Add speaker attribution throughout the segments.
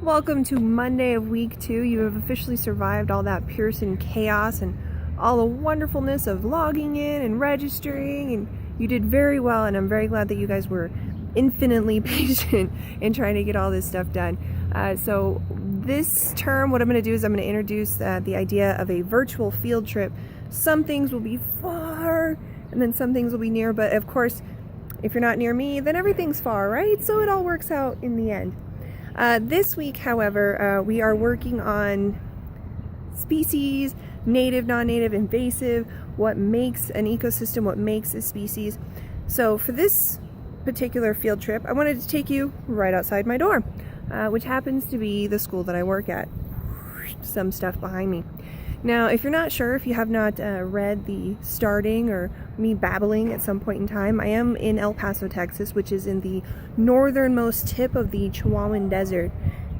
Speaker 1: Welcome to Monday of week 2. You have officially survived all that Pearson chaos and all the wonderfulness of logging in and registering, and you did very well, and I'm very glad that you guys were infinitely patient in trying to get all this stuff done. So this term, what I'm going to do is I'm going to introduce the idea of a virtual field trip. Some things will be far and then some things will be near, but of course if you're not near me, then everything's far, right? So it all works out in the end. This week, however, we are working on species, native, non-native, invasive, what makes an ecosystem, what makes a species. So for this particular field trip, I wanted to take you right outside my door, which happens to be the school that I work at. Some stuff behind me. Now, if you're not sure, if you have not read the starting or me babbling at some point in time, I am in El Paso, Texas, which is in the northernmost tip of the Chihuahuan Desert.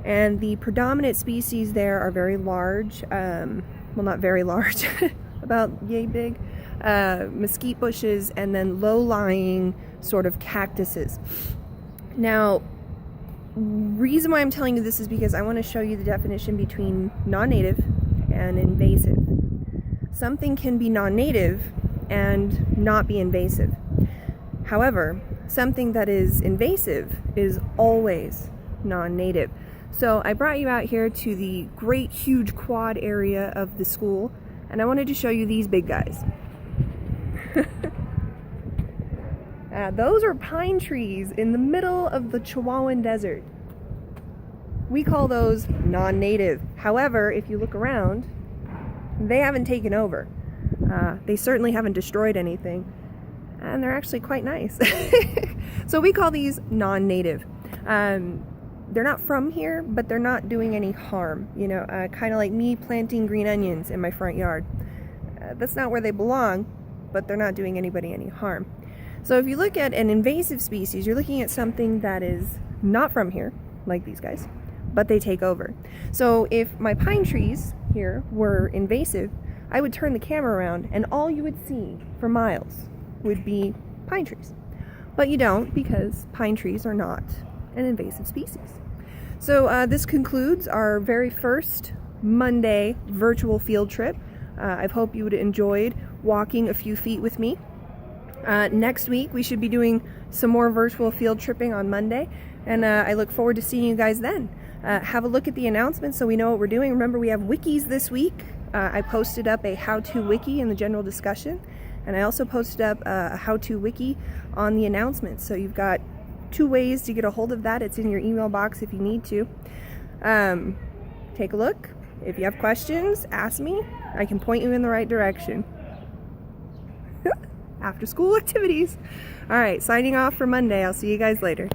Speaker 1: And the predominant species there are very large, well, not very large, about yay big, mesquite bushes, and then low-lying sort of cactuses. Now, reason why I'm telling you this is because I want to show you the definition between non-native and invasive. Something can be non-native and not be invasive. However, something that is invasive is always non-native. So I brought you out here to the great huge quad area of the school, and I wanted to show you these big guys. Those are pine trees in the middle of the Chihuahuan Desert. We call those non-native. However, if you look around, they haven't taken over. They certainly haven't destroyed anything, and they're actually quite nice. So we call these non-native. They're not from here, but they're not doing any harm. You know, kind of like me planting green onions in my front yard. That's not where they belong, but they're not doing anybody any harm. So if you look at an invasive species, you're looking at something that is not from here, like these guys, but they take over. So if my pine trees here were invasive, I would turn the camera around and all you would see for miles would be pine trees. But you don't, because pine trees are not an invasive species. So this concludes our very first Monday virtual field trip. I hope you would have enjoyed walking a few feet with me. Next week we should be doing some more virtual field tripping on Monday, and I look forward to seeing you guys then. Have a look at the announcements so we know what we're doing. Remember, we have wikis this week. I posted up a how-to wiki in the general discussion, and I also posted up a how-to wiki on the announcements. So you've got 2 ways to get a hold of that. It's in your email box if you need to. Take a look. If you have questions, ask me. I can point you in the right direction. After school activities. All right, signing off for Monday. I'll see you guys later.